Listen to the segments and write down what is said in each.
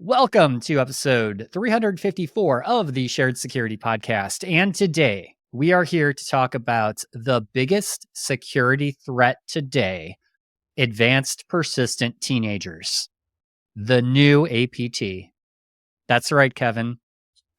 Welcome to episode 354 of the Shared Security Podcast. And today we are here to talk about the biggest security threat today: advanced persistent teenagers, the new APT. That's right, Kevin.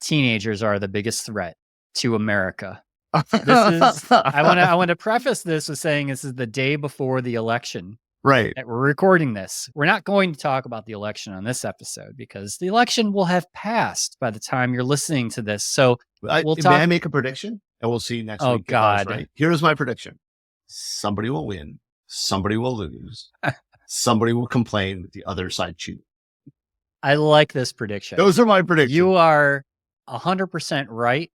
Teenagers are the biggest threat to America. I want to preface this with saying this is the day before the election. Right. That we're recording this. We're not going to talk about the election on this episode because the election will have passed by the time you're listening to this. So we'll talk. May I make a prediction? And we'll see next week. Oh, God. Right. Here's my prediction. Somebody will win. Somebody will lose. Somebody will complain that the other side cheated. I like this prediction. Those are my predictions. You are 100% right.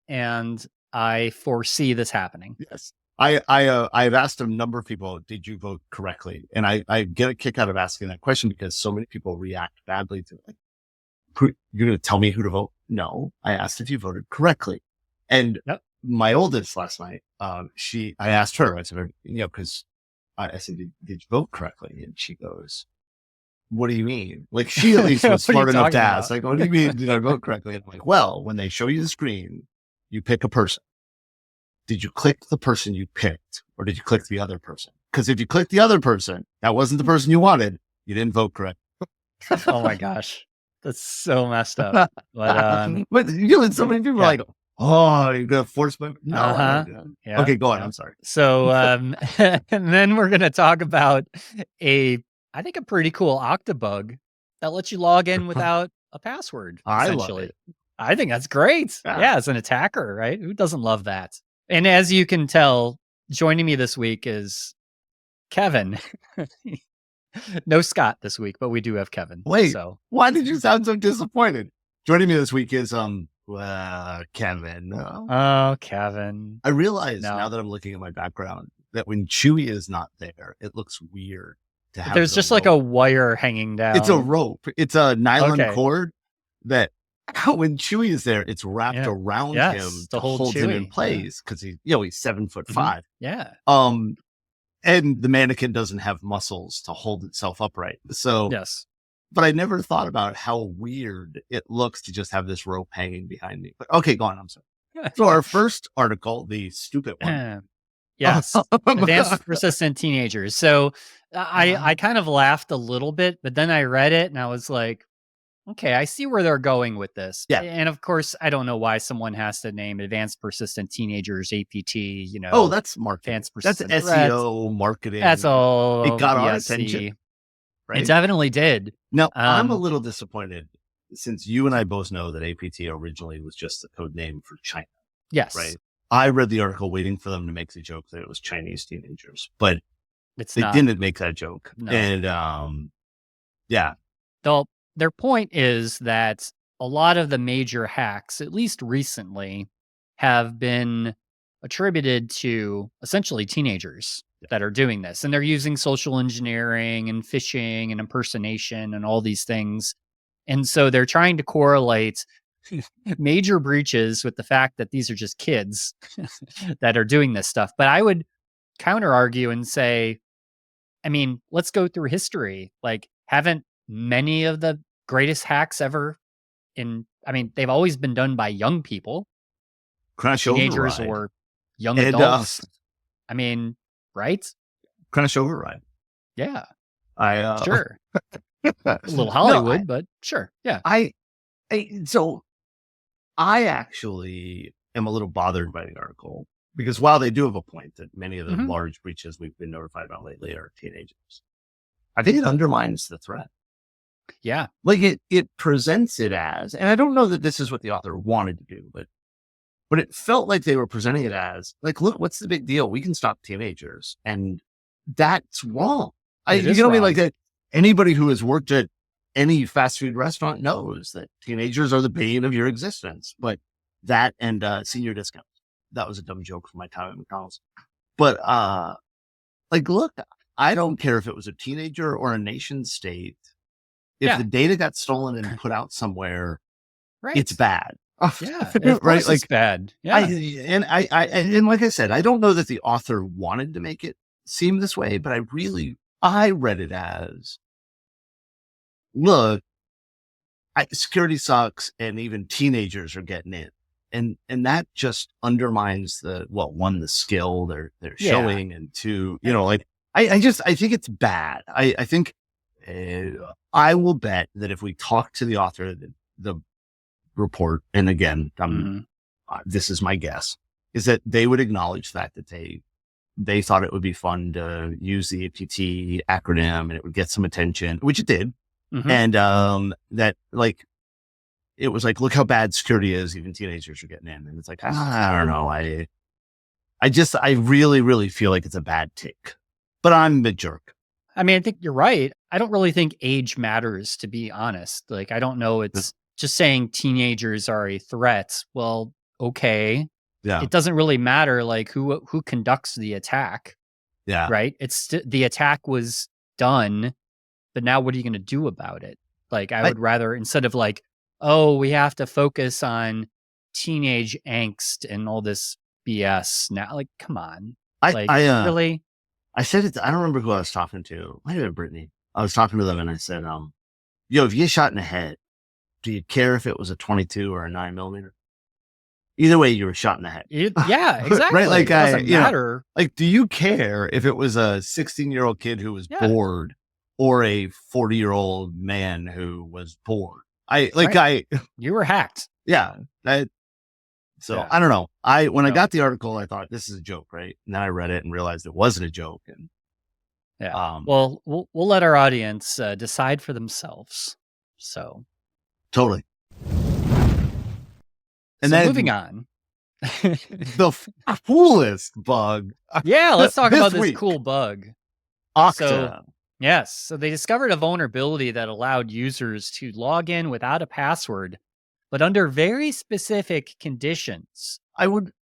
And I foresee this happening. Yes. I've asked a number of people, did you vote correctly? And I get a kick out of asking that question because so many people react badly to it. Like, you're going to tell me who to vote? No, I asked if you voted correctly. And my oldest last night, I asked her, I said, because I said, did you vote correctly? And she goes, what do you mean? Like, she at least was smart enough to ask, like, what do you mean? Did I vote correctly? And I'm like, well, when they show you the screen, you pick a person. Did you click the person you picked or did you click the other person? Because if you clicked the other person, that wasn't the person you wanted. You didn't vote correct. Oh my gosh. That's so messed up. But so many people are like, oh, you're going to force my, no. Yeah. Okay, go on. I'm sorry. So, and then we're going to talk about I think a pretty cool Okta bug that lets you log in without a password. I love it. I think that's great. Yeah, as an attacker, right? Who doesn't love that? And as you can tell, joining me this week is Kevin. No Scott this week, but we do have Kevin. Wait, so why did you sound so disappointed? Joining me this week is Kevin. Oh, Kevin. I realize now that I'm looking at my background that when Chewy is not there, it looks weird to have. There's just like a wire hanging down. It's a rope. It's a nylon cord that. When Chewy is there, it's wrapped around him to hold him in place because he's 7'5". Yeah. And the mannequin doesn't have muscles to hold itself upright. So yes. But I never thought about how weird it looks to just have this rope hanging behind me. But okay, go on. I'm sorry. So our first article, the stupid one. Yes. Advanced persistent teenagers. So I kind of laughed a little bit, but then I read it and I was like, okay, I see where they're going with this. Yeah. And of course, I don't know why someone has to name advanced persistent teenagers, APT, Oh, that's marketing. Advanced persistent that's SEO, marketing. That's all. It got our attention. Right? It definitely did. Now, I'm a little disappointed since you and I both know that APT originally was just the code name for China. Yes. Right. I read the article waiting for them to make the joke that it was Chinese teenagers, but they didn't make that joke. No. And their point is that a lot of the major hacks, at least recently, have been attributed to essentially teenagers that are doing this. And they're using social engineering and phishing and impersonation and all these things. And so they're trying to correlate major breaches with the fact that these are just kids that are doing this stuff. But I would counter argue and say, I mean, let's go through history. Like, haven't many of the greatest hacks ever they've always been done by young people, teenagers or young adults. I mean, right? Crash Override. Yeah. Sure. A little Hollywood, but sure. Yeah. So I actually am a little bothered by the article because while they do have a point that many of the large breaches we've been notified about lately are teenagers, I think it undermines the threat. Yeah. Like it presents it as, and I don't know that this is what the author wanted to do, but it felt like they were presenting it as like, look, what's the big deal? We can stop teenagers. And that's wrong. Like that. Anybody who has worked at any fast food restaurant knows that teenagers are the bane of your existence, but that and senior discounts. That was a dumb joke from my time at McDonald's. But look, I don't care if it was a teenager or a nation state. If the data got stolen and put out somewhere, it's bad. Yeah, right. Like, it's bad. Yeah. And like I said, I don't know that the author wanted to make it seem this way, but I read it as, look, security sucks, and even teenagers are getting in. And that just undermines the skill they're Yeah. showing, and two, like, I think it's bad. I think, I will bet that if we talk to the author of the report, and again, Mhm. this is my guess, is that they would acknowledge that they thought it would be fun to use the APT acronym and it would get some attention, which it did. Mhm. And, that, like, it was like, look how bad security is. Even teenagers are getting in. And it's like, I don't know. I really, really feel like it's a bad take, but I'm the jerk. I mean, I think you're right. I don't really think age matters, to be honest. Like, I don't know. It's just saying teenagers are a threat. Well, okay. Yeah. It doesn't really matter, like, who conducts the attack, Yeah. right? The attack was done, but now what are you going to do about it? Like, I would rather, instead of like, oh, we have to focus on teenage angst and all this BS now. Like, come on. Like, really? I said it, I don't remember who I was talking to. Might have been Brittany. I was talking to them and I said, yo, if you get shot in the head, do you care if it was a 22 or a 9mm? Either way, you were shot in the head. Yeah, exactly. Right? Like, it doesn't matter. Like, do you care if it was a 16-year-old kid who was bored or a 40-year-old man who was bored? You were hacked. Yeah. So I don't know. When I got the article, I thought this is a joke, right? And then I read it and realized it wasn't a joke. And well, we'll let our audience decide for themselves. So totally. And then moving on, the coolest bug. Yeah, let's talk about this cool bug. Okta. So they discovered a vulnerability that allowed users to log in without a password, but under very specific conditions. I would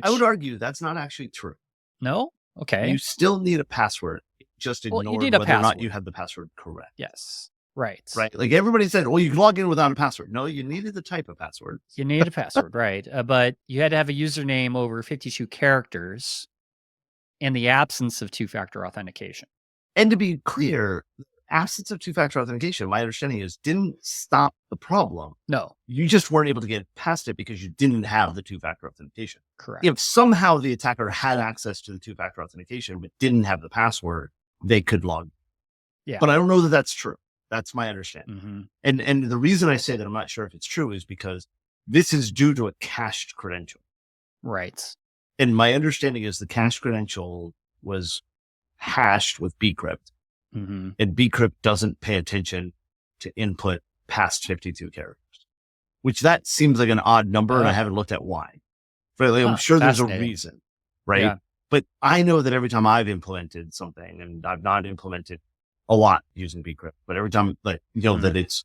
argue that's not actually true. No? Okay. You still need a password. Just ignore whether or not you have the password correct. Yes. Right. Right. Like everybody said, well, you can log in without a password. No, you needed the type of password. You need a password, right. But you had to have a username over 52 characters in the absence of two-factor authentication. And to be clear, absence of two-factor authentication, my understanding is, didn't stop the problem. No. You just weren't able to get past it because you didn't have the two-factor authentication. Correct. If somehow the attacker had access to the two-factor authentication but didn't have the password, they could log. Yeah. But I don't know that that's true. That's my understanding. Mm-hmm. And the reason I say that I'm not sure if it's true is because this is due to a cached credential. Right. And my understanding is the cached credential was hashed with bcrypt. Mm-hmm. And bcrypt doesn't pay attention to input past 52 characters, which that seems like an odd number, and I haven't looked at why. But I'm sure there's a reason, right? Yeah. But I know that every time I've implemented something, and I've not implemented a lot using bcrypt, but every time, like, that it's,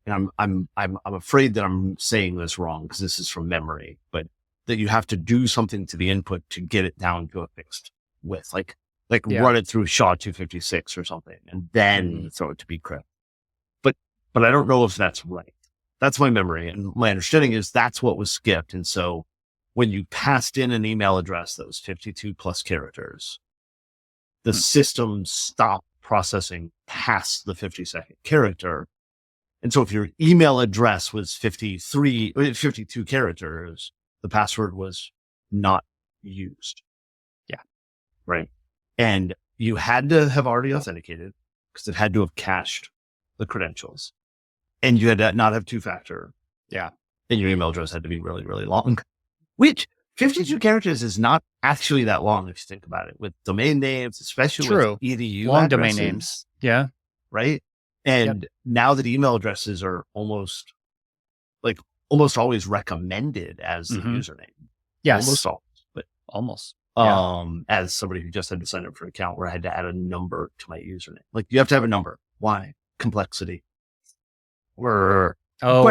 and I'm afraid that I'm saying this wrong because this is from memory, but that you have to do something to the input to get it down to a fixed width, like run it through SHA-256 or something, and then throw it to bcrypt. But I don't know if that's right. That's my memory, and my understanding is that's what was skipped. And so when you passed in an email address that was 52 plus characters, the system stopped processing past the 52nd character. And so if your email address was 52 characters, the password was not used. Yeah. Right. And you had to have already authenticated because it had to have cached the credentials, and you had to not have two-factor. Yeah. And your email address had to be really, really long, which 52 characters is not actually that long if you think about it, with domain names, especially with edu long addresses, domain names. Yeah. Right. And now that email addresses are almost always recommended as the username. Yes. Almost always, but almost. As somebody who just had to sign up for an account where I had to add a number to my username. Like, you have to have a number. Why? Complexity. We're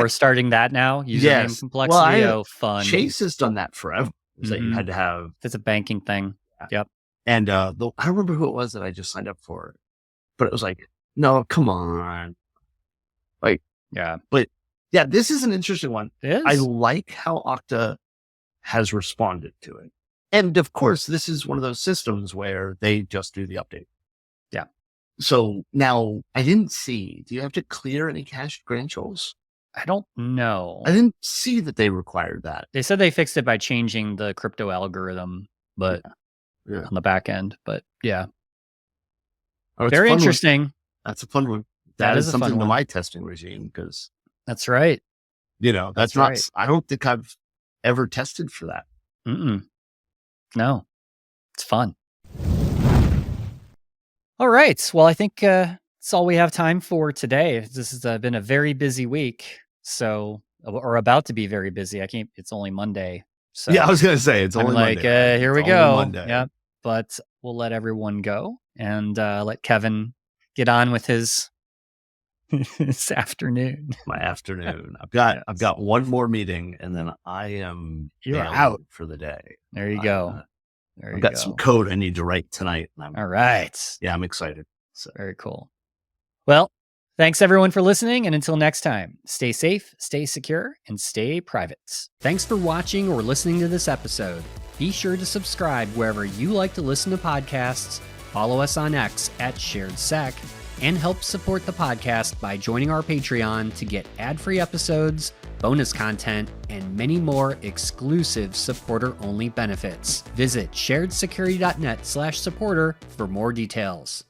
starting that now? Username complexity? Fun. Chase has done that forever. That you had to have. It's a banking thing. Yep. And I don't remember who it was that I just signed up for, but it was like, no, come on. Like, yeah. But yeah, this is an interesting one. It is. I like how Okta has responded to it. And of course, this is one of those systems where they just do the update. Yeah. So now I didn't see, do you have to clear any cached credentials? I don't know. I didn't see that they required that. They said they fixed it by changing the crypto algorithm, but Yeah. on the back end. But yeah, Oh, it's a very fun one. interesting. That's a fun one. That is a something fun to one. my testing regime because, That's right. that's not, right. I don't think I've ever tested for that. No, it's fun. All right. Well, I think that's all we have time for today. This has been a very busy week. So, or about to be very busy. It's only Monday. So, Yeah, I was going to say, it's I'm only like, Monday. Right? here It's we only go. Monday. Yep. But we'll let everyone go and let Kevin get on with his this afternoon. My afternoon. I've Yes. got one more meeting and then I am You're bailing out for the day. There you go. There I've you got go. some code I need to write tonight. And All right. Yeah, I'm excited. So. Very cool. Well, thanks everyone for listening. And until next time, stay safe, stay secure, and stay private. Thanks for watching or listening to this episode. Be sure to subscribe wherever you like to listen to podcasts, follow us on X @SharedSec, and help support the podcast by joining our Patreon to get ad-free episodes, bonus content, and many more exclusive supporter-only benefits. Visit sharedsecurity.net/supporter for more details.